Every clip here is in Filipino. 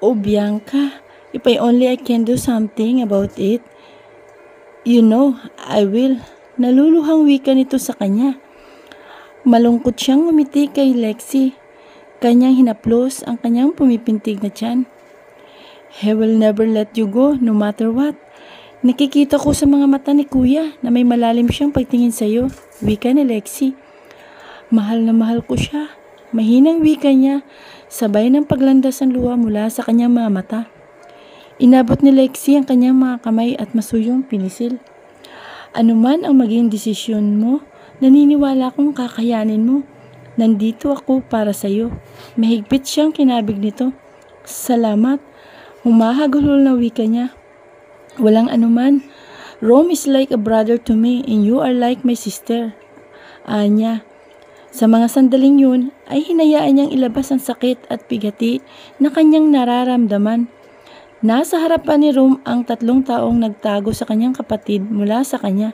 Oh, Bianca, if only I can do something about it. You know, I will. Naluluhang wika nito sa kanya. Malungkot siyang umiti kay Lexi. Kanyang hinaplos ang kanyang pumipintig na tiyan. He will never let you go no matter what. Nakikita ko sa mga mata ni Kuya na may malalim siyang pagtingin sa iyo, wika ni Lexi. Mahal na mahal ko siya. Mahinang wika niya, sabay ng paglandas ng luha mula sa kanyang mga mata. Inabot ni Lexi ang kanyang mga kamay at masuyong pinisil. Anuman ang maging desisyon mo, naniniwala kong kakayanin mo. Nandito ako para sa iyo. Mahigpit siyang kinabig nito. Salamat. Humahagulhol na wika niya. Walang anuman. Rome is like a brother to me and you are like my sister. Anya. Sa mga sandaling yun ay hinayaan niyang ilabas ang sakit at bigati na kanyang nararamdaman. Nasa harapan ni Rome ang 3 taong nagtago sa kanyang kapatid mula sa kanya.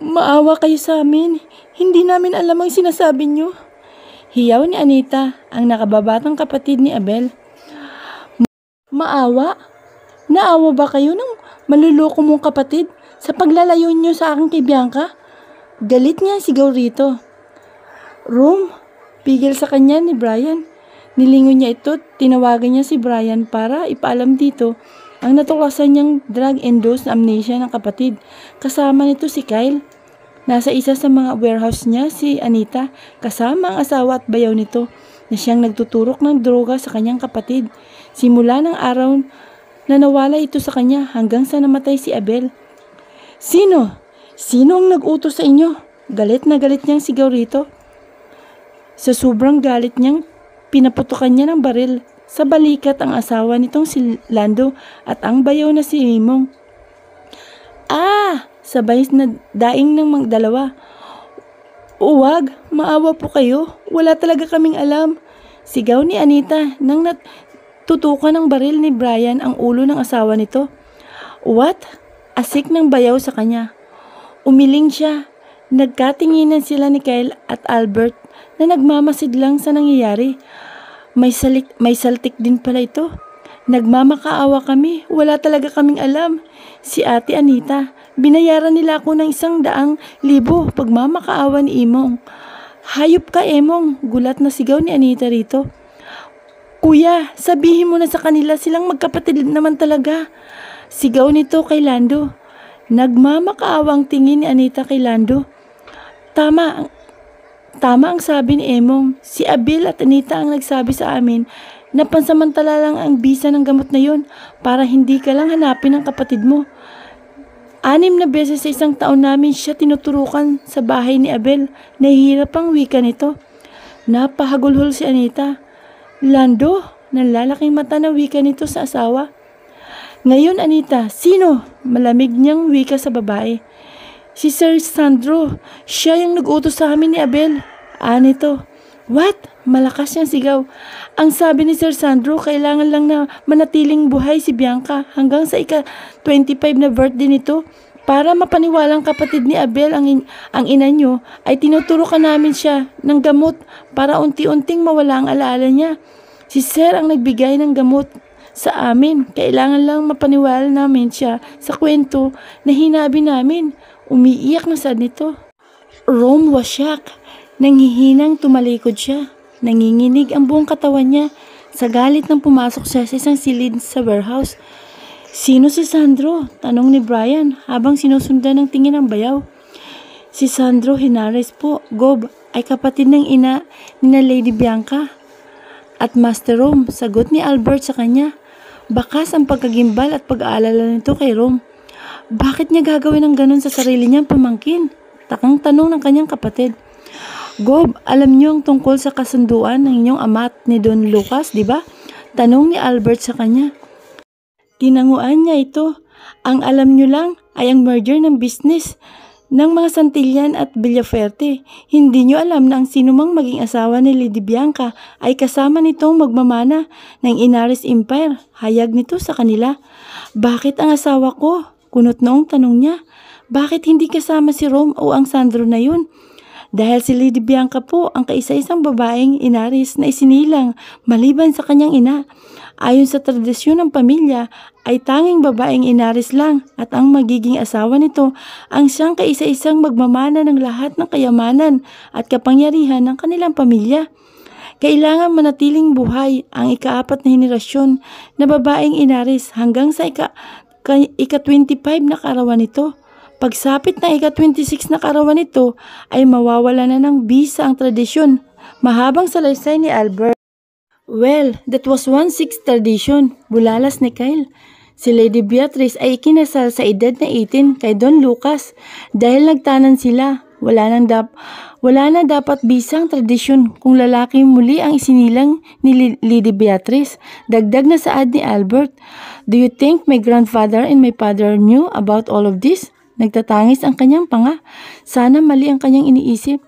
Maawa kayo sa amin. Hindi namin alam ang sinasabi niyo. Hiyaw ni Anita, ang nakababatang kapatid ni Abel. Maawa? Naawa ba kayo ng maluloko mong kapatid sa paglalayo niyo sa akin kay Bianca? Galit niya sigaw rito. Rome, pigil sa kanya ni Brian. Nilingon niya ito, tinawagan niya si Brian para ipaalam dito ang natuklasan niyang drug-induced amnesia ng kapatid. Kasama nito si Kyle. Nasa isa sa mga warehouse niya si Anita, kasama ang asawa at bayaw nito na siyang nagtuturok ng droga sa kanyang kapatid. Simula ng araw na nawala ito sa kanya hanggang sa namatay si Abel. Sino? Sino ang nag-utos sa inyo? Galit na galit niyang sigaw rito. Sa sobrang galit niyang pinaputukan niya ng baril sa balikat ang asawa nitong si Lando at ang bayaw na si Mimong. Sabay na daing ng mga dalawa. Uwag, maawa po kayo. Wala talaga kaming alam. Sigaw ni Anita nang tutukan ng baril ni Brian ang ulo ng asawa nito. What? Asik ng bayaw sa kanya. Umiling siya. Nagkatinginan sila ni Kyle at Albert na nagmamasid lang sa nangyayari. May saltik din pala ito. Nagmamakaawa kami. Wala talaga kaming alam. Si Ate Anita, binayaran nila ako ng 100,000 pagmamakaawa ni Imong. Hayop ka, Emong. Gulat na sigaw ni Anita rito. Kuya, sabihin mo na sa kanila silang magkapatid naman talaga. Sigaw nito kay Lando. Nagmamakaawang tingin ni Anita kay Lando. Tama ang sabi ni Emong. Si Abel at Anita ang nagsabi sa amin na pansamantala lang ang bisa ng gamot na yun para hindi ka lang hanapin ang kapatid mo. 6 na beses sa isang taon namin siya tinuturukan sa bahay ni Abel. Nahihirap ang wika nito. Napahagulhol si Anita. Lando, nalalaking mata na wika nito sa asawa. Ngayon, Anita, sino? Malamig niyang wika sa babae. Si Sir Sandro, siya yung nag-utos sa amin ni Abel. Nito. What? Malakas niyang sigaw. Ang sabi ni Sir Sandro, kailangan lang na manatiling buhay si Bianca hanggang sa ika-25 na birthday nito. Para mapaniwalang kapatid ni Abel ang ina niyo, ay tinuturukan namin siya ng gamot para unti-unting mawala ang alaala niya. Si Sir ang nagbigay ng gamot sa amin. Kailangan lang mapaniwala namin siya sa kwento na hinabi namin. Umiiyak na sad nito. Rome was shocked. Nanghihinang tumalikod siya. Nanginginig ang buong katawan niya sa galit nang pumasok siya sa isang silid sa warehouse. Sino si Sandro? Tanong ni Brian habang sinusundan ng tingin ng bayaw. Si Sandro Henares po, Gob, ay kapatid ng ina ni na Lady Bianca. At Master Rome, sagot ni Albert sa kanya. Bakas ang pagkagimbal at pag-aalala nito kay Rome. Bakit niya gagawin ang ganun sa sarili niyang pamangkin? Takang tanong ng kanyang kapatid. Gob, alam niyo ang tungkol sa kasunduan ng inyong ama at ni Don Lucas, di ba? Tanong ni Albert sa kanya. Tinanguan niya ito. Ang alam niyo lang ay ang merger ng business ng mga Santillan at Villaferte. Hindi niyo alam na ang sinumang maging asawa ni Lady Bianca ay kasama nitong magmamana ng Inares Empire. Hayag nito sa kanila. Bakit ang asawa ko? Kunot noong tanong niya. Bakit hindi kasama si Rome o ang Sandro na yun? Dahil si Lady Bianca po ang kaisa-isang babaeng inaris na isinilang maliban sa kanyang ina. Ayon sa tradisyon ng pamilya, ay tanging babaeng inaris lang at ang magiging asawa nito ang siyang kaisa-isang magmamana ng lahat ng kayamanan at kapangyarihan ng kanilang pamilya. Kailangan manatiling buhay ang ika-4 na henerasyon na babaeng inaris hanggang sa ika-25 na kaarawan nito. Pagsapit ng ika-26 na kaarawan nito ay mawawala na ng bisa ang tradisyon. Mahabang salaysay ni Albert. Well, that was 1/6 tradition. Bulalas ni Kyle. Si Lady Beatrice ay ikinasal sa edad na 18 kay Don Lucas dahil nagtanan sila. Wala na dapat bisang tradisyon kung lalaki muli ang isinilang ni Lady Beatrice. Dagdag na saad ni Albert. Do you think my grandfather and my father knew about all of this? Nagtatangis ang kanyang panga. Sana mali ang kanyang iniisip.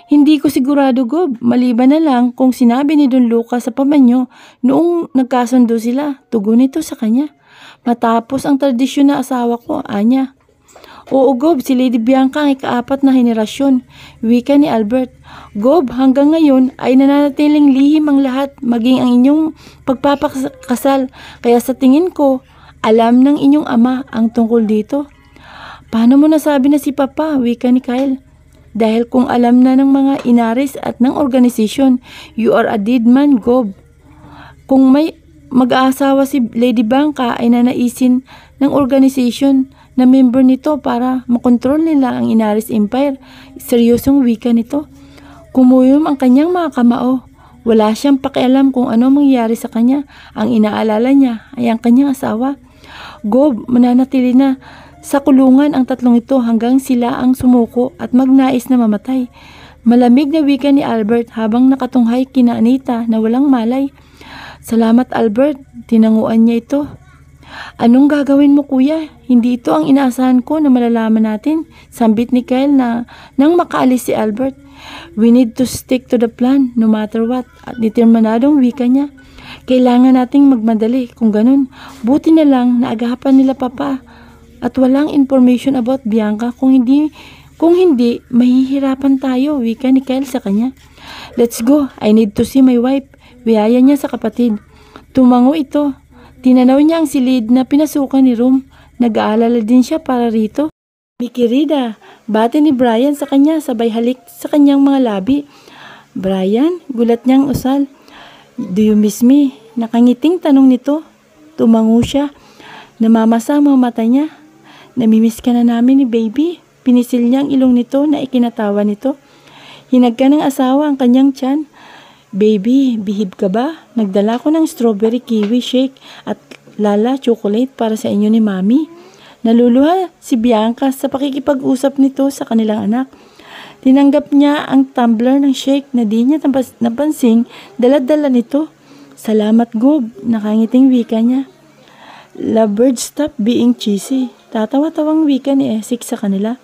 Hindi ko sigurado, Gob. Maliban na lang kung sinabi ni Don Lucas sa pamanyo noong nagkasundo sila. Tugon ito sa kanya. Matapos ang tradisyon na asawa ko, anya. Oo, Gob, si Lady Bianca ang ika-4 na henerasyon. Wika ni Albert. Gob, hanggang ngayon ay nananatiling lihim ang lahat, maging ang inyong pagpapakasal. Kaya sa tingin ko, alam ng inyong ama ang tungkol dito. Paano mo nasabi na si Papa? Wika ni Kyle. Dahil kung alam na ng mga inaris at ng organisasyon, you are a dead man, Gob. Kung may mag-aasawa si Lady Bianca ay nanaisin ng organisasyon na member nito para makontrol nila ang Inaris Empire. Seryosong wika nito. Kumuyom ang kanyang mga kamao. Wala siyang pakialam kung ano mangyayari sa kanya. Ang inaalala niya ay ang kanyang asawa. Gob, mananatili na sa kulungan ang tatlong ito hanggang sila ang sumuko at magnais na mamatay. Malamig na wika ni Albert habang nakatunghay kina Anita na walang malay. Salamat, Albert. Tinanguan niya ito. Anong gagawin mo, kuya? Hindi ito ang inaasahan ko na malalaman natin. Sambit ni Kyle na nang makaalis si Albert. We need to stick to the plan no matter what. At determinadong wika niya. Kailangan nating magmadali kung ganun. Buti na lang na agapan nila Papa. At walang information about Bianca. Kung hindi, mahihirapan tayo. Wika ni Kyle sa kanya. Let's go. I need to see my wife. Wiyaya niya sa kapatid. Tumango ito. Tinanaw niya ang silid na pinasukan ni Rom. Nag-aalala din siya para rito. Mikirida, bati ni Brian sa kanya sabay halik sa kanyang mga labi. Brian, gulat niyang usal. Do you miss me? Nakangiting tanong nito. Tumango siya. Namamasa ang mga mata niya. Namimiss ka na namin ni baby. Pinisil niya ang ilong nito na ikinatawa nito. Hinagka ng asawa ang kanyang tiyan. Baby, bihib ka ba? Nagdala ko ng strawberry kiwi shake at lala chocolate para sa inyo ni Mami. Naluluha si Bianca sa pakikipag-usap nito sa kanilang anak. Tinanggap niya ang tumbler ng shake na di niya napansing dala-dala nito. Salamat, Gob. Nakangiting wika niya. Lovebird, stop being cheesy. Tatawa-tawang wika ni Essex sa kanila.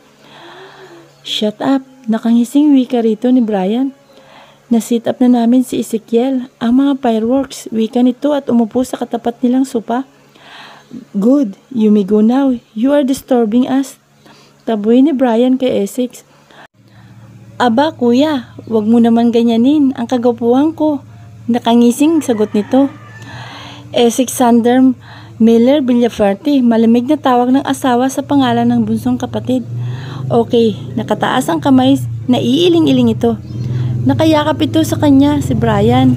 Shut up. Nakangising wika rito ni Brian. Na-sit up na namin si Ezekiel. Ang mga fireworks, wika nito at umupo sa katapat nilang sopa. Good, you may go now. You are disturbing us. Taboy ni Brian kay Essex. Aba kuya, wag mo naman ganyanin ang kagapuhan ko. Nakangising sagot nito. Essex Sander Miller Villaferte, malamig na tawag ng asawa sa pangalan ng bunsong kapatid. Okay, nakataas ang kamay, naiiling-iling ito. Nakayakap ito sa kanya si Brian.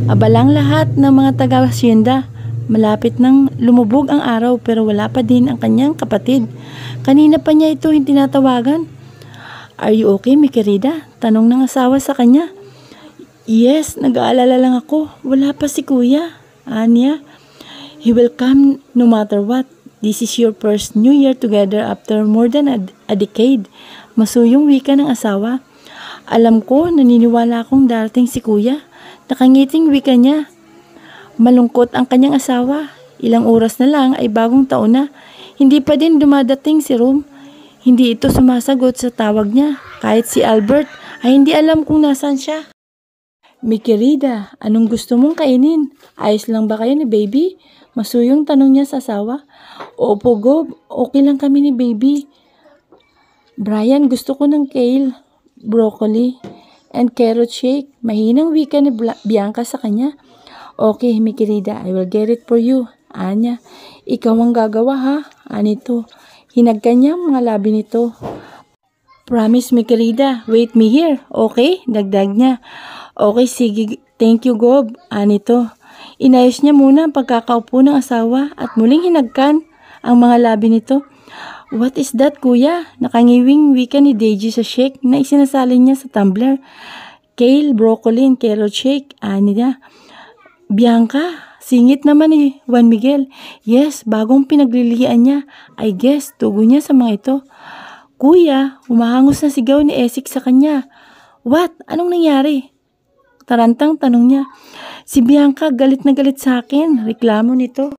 Abalang lahat ng mga taga-hacienda. Malapit nang lumubog ang araw pero wala pa din ang kanyang kapatid. Kanina pa niya ito tinatawagan. Are you okay, mi querida? Tanong ng asawa sa kanya. Yes, nag-aalala lang ako. Wala pa si kuya. Anya, he will come no matter what. This is your first New Year together after more than a decade. Masuyong wika ng asawa. Alam ko, naniniwala akong darating si kuya. Nakangiting wika niya. Malungkot ang kanyang asawa. Ilang oras na lang ay bagong taon na. Hindi pa din dumadating si Rom. Hindi ito sumasagot sa tawag niya. Kahit si Albert ay hindi alam kung nasaan siya. Mi querida, anong gusto mong kainin? Ayos lang ba kayo ni baby? Masuyong tanong niya sa asawa. Opo, Gob. Okay lang kami ni baby. Brian, gusto ko ng kale. broccoli, and carrot shake. Mahinang wika ni Bianca sa kanya. Okay, mi querida, I will get it for you. Anya, ikaw ang gagawa ha? Anito, hinagkan niya mga labi nito. Promise mi querida, wait me here. Okay, dagdag niya. Okay, sige, thank you Gob. Anito, inayos niya muna ang pagkakaupo ng asawa at muling hinagkan ang mga labi nito. What is that, kuya? Nakangiwing wika ni Deji sa shake na isinasalin niya sa tumbler. Kale, broccoli, and carrot shake. Ani niya. Bianca, singit naman ni Juan Miguel. Yes, bagong pinaglilihan niya. I guess, tugo niya sa mga ito. Kuya, humahangos na sigaw ni Esik sa kanya. What? Anong nangyari? Tarantang tanong niya. Si Bianca galit na galit sa akin. Reklamo nito.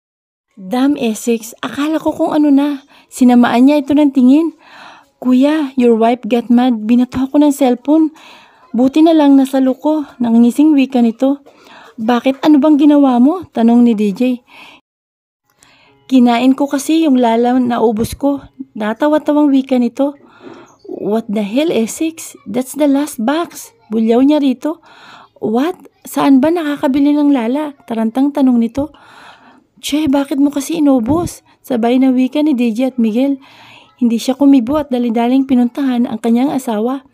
Damn Essex, akala ko kung ano na. Sinamaan niya ito ng tingin. Kuya, your wife got mad. Binato ako ng cellphone. Buti na lang nasa loko. Nangingising wika nito. Bakit? Ano bang ginawa mo? Tanong ni DJ. Kinain ko kasi yung lala na ubos ko. Natawa-tawang wika nito. What the hell, Essex? That's the last box. Bulyaw niya rito. What? Saan ba nakakabili ng lala? Tarantang tanong nito. Che, bakit mo kasi inubos? Sabay na wika ni DJ at Miguel. Hindi siya kumibo at dali-daling pinuntahan ang kanyang asawa.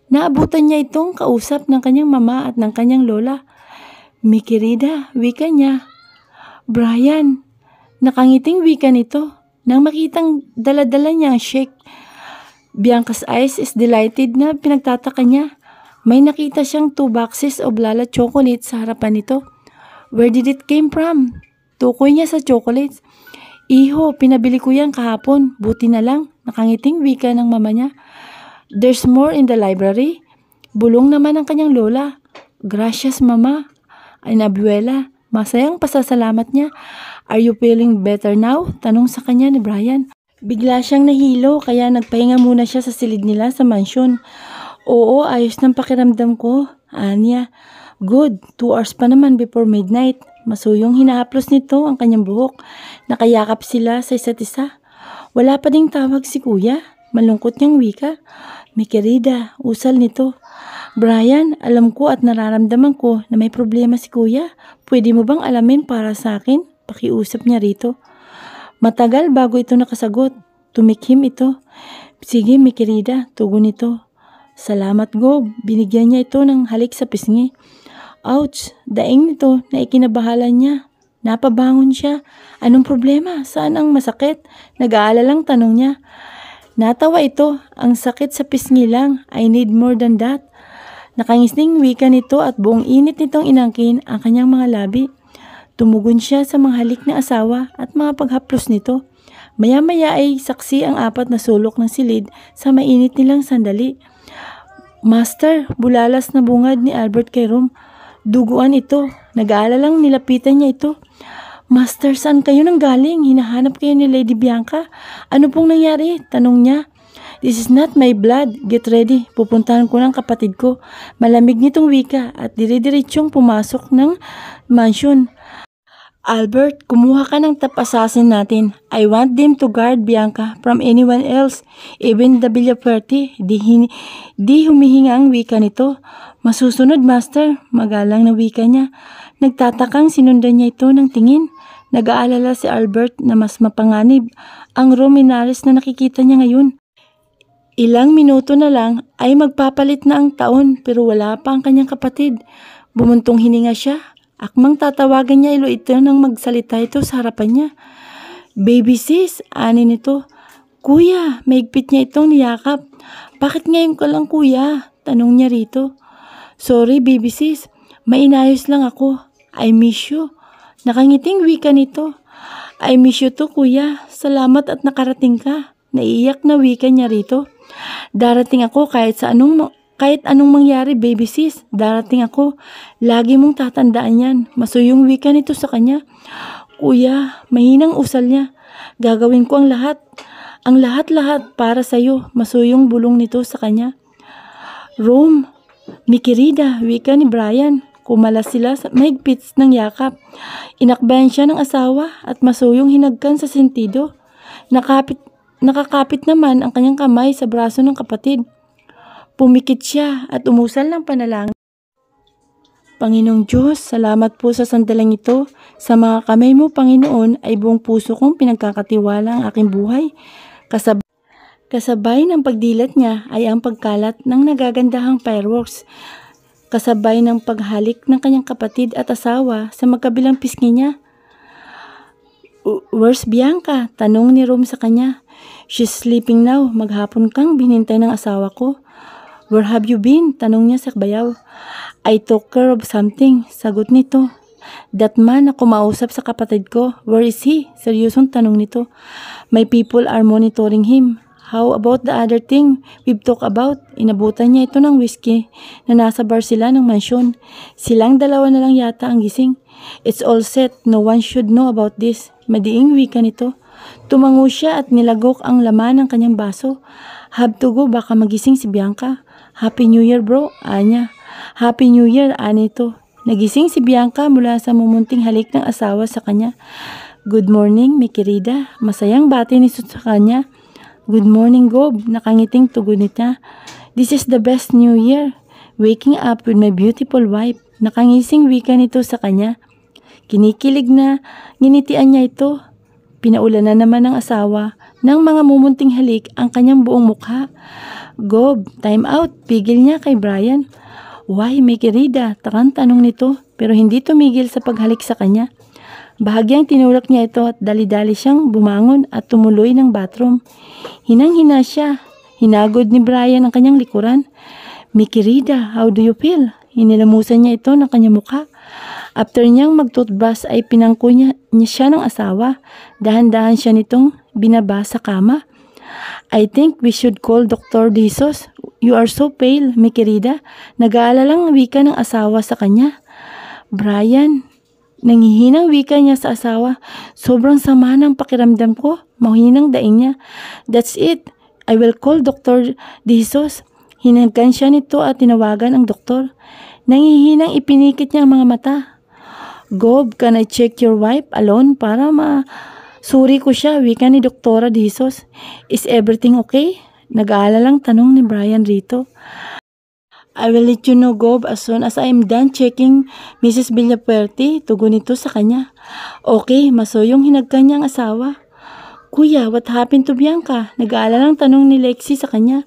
Naabutan niya itong kausap ng kanyang mama at ng kanyang lola. Mi querida, wika niya. Brian, nakangiting wika nito. Nang makitang dala-dala niya ang shake. Bianca's eyes is delighted na pinagtataka niya. May nakita siyang 2 boxes of Lala chocolate sa harapan nito. Where did it came from? Tukoy niya sa chocolates. Iho, pinabili ko yan kahapon. Buti na lang. Nakangiting wika ng mama niya. There's more in the library. Bulong naman ang kanyang lola. Gracias mama. Ay abuela. Masayang pasasalamat niya. Are you feeling better now? Tanong sa kanya ni Brian. Bigla siyang nahilo kaya nagpahinga muna siya sa silid nila sa mansyon. Oo, ayos ng pakiramdam ko. Anya. Good. 2 hours pa naman before midnight. Masuyong hinahaplos nito ang kanyang buhok. Nakayakap sila sa isa't isa. Wala pa ding tawag si kuya. Malungkot niyang wika. Mi querida, usal nito. Brian, alam ko at nararamdaman ko na may problema si kuya. Pwede mo bang alamin para sa akin? Pakiusap niya rito. Matagal bago ito nakasagot. Tumikhim ito. Sige, mi querida, tugon nito. Salamat Gob. Binigyan niya ito ng halik sa pisngi. Ouch! Daing nito na ikinabahala niya. Napabangon siya. Anong problema? Saan ang masakit? Nag-aalalang tanong niya. Natawa ito. Ang sakit sa pisngi lang. I need more than that. Nakangisning wika nito at buong init nitong inangkin ang kanyang mga labi. Tumugon siya sa mga halik na asawa at mga paghaplos nito. Maya-maya ay saksi ang 4 na sulok ng silid sa mainit nilang sandali. Master, bulalas na bungad ni Albert kay Rom. Duguan ito. Nag-aalalang nilapitan niya ito. Master, saan kayo nang galing? Hinahanap kayo ni Lady Bianca. Ano pong nangyari? Tanong niya. This is not my blood. Get ready. Pupuntahan ko ng kapatid ko. Malamig nitong wika at dire-diretsyong pumasok ng mansion. Albert, kumuha ka ng top assassin natin. I want them to guard Bianca from anyone else. Even the Villafuerte. Di humihinga ang wika nito. Masusunod, Master. Magalang na wika niya. Nagtatakang sinundan niya ito ng tingin. Nag-aalala si Albert na mas mapanganib ang Rominares na nakikita niya ngayon. Ilang minuto na lang ay magpapalit na ang taon pero wala pa ang kanyang kapatid. Bumuntong hininga siya. Akmang tatawagan niya ito nang magsalita ito sa harapan niya. Baby sis, ani nito. Kuya, maigpit niya itong niyakap. Bakit ngayon ka lang kuya? Tanong niya rito. Sorry baby sis, mainayos lang ako. I miss you. Nakangiting wika nito. I miss you to kuya. Salamat at nakarating ka. Naiiyak na wika niya rito. Darating ako kahit anong mangyari, baby sis, darating ako. Lagi mong tatandaan yan. Masuyong wika nito sa kanya. Kuya, mahinang usal niya. Gagawin ko ang lahat. Ang lahat-lahat para sa'yo. Masuyong bulong nito sa kanya. Rome, mi querida, wika ni Brian. Kumalas sila sa mahigpit ng yakap. Inakbayan siya ng asawa at masuyong hinagkan sa sentido. Nakakapit naman ang kanyang kamay sa braso ng kapatid. Pumikit siya at umusal ng panalangin. Panginoong Diyos, salamat po sa sandaling ito. Sa mga kamay mo, Panginoon, ay buong puso kong pinagkakatiwala ang aking buhay. Kasabay ng pagdilat niya ay ang pagkalat ng nagagandahang fireworks. Kasabay ng paghalik ng kanyang kapatid at asawa sa magkabilang pisngi niya. Where's Bianca? Tanong ni Rom sa kanya. She's sleeping now. Maghapon kang binintay ng asawa ko. Where have you been? Tanong niya sa bayaw. I took care of something. Sagot nito. That man na kumausap sa kapatid ko. Where is he? Seryosong tanong nito. My people are monitoring him. How about the other thing we've talked about? Inabutan niya ito ng whiskey na nasa bar sila ng mansyon. Silang dalawa na lang yata ang gising. It's all set. No one should know about this. Madiing wika nito. Tumango siya at nilagok ang laman ng kanyang baso. Have to go, baka magising si Bianca. Happy New Year bro, anya. Happy New Year, anito. Nagising si Bianca mula sa mumunting halik ng asawa sa kanya. Good morning, mi querida. Masayang bati ni Sus sa kanya. Good morning, Gob. Nakangiting tugon niya. This is the best New Year. Waking up with my beautiful wife. Nakangising wika nito sa kanya. Kinikilig na nginitian niya ito. Pinaulan na naman ng asawa ng mga mumunting halik ang kanyang buong mukha. Gob, time out. Pigil niya kay Brian. Why, may querida? Takang tanong nito pero hindi tumigil sa paghalik sa kanya. Bahagyang tinulak niya ito at dali-dali siyang bumangon at tumuloy ng bathroom. Hinang-hina siya. Hinagod ni Brian ang kanyang likuran. Mi querida, how do you feel? Hinilamusan niya ito ng kanyang mukha. After niyang mag-toothbrush ay pinangko niya siya ng asawa. Dahan-dahan siya nitong binaba sa kama. I think we should call Dr. Jesus. You are so pale, mi querida. Nag-aalalang wika ng asawa sa kanya. Brian, nangihinang wika niya sa asawa. Sobrang sama ng pakiramdam ko. Mahinang daing niya. That's it. I will call Dr. Jesus. Hinagkan siya nito at tinawagan ang doktor. Nangihinang ipinikit niya ang mga mata. Gob, can I check your wife alone para suri ko siya, wika ni Doktora Jesus. Is everything okay? Nag-aalalang tanong ni Brian rito. I will let you know, Gob, as soon as I am done checking Mrs. Villapuerte. Tugon ito sa kanya. Okay, masoyong hinagkan niya ang asawa. Kuya, what happened to Bianca? Nag-aalalang tanong ni Lexi sa kanya.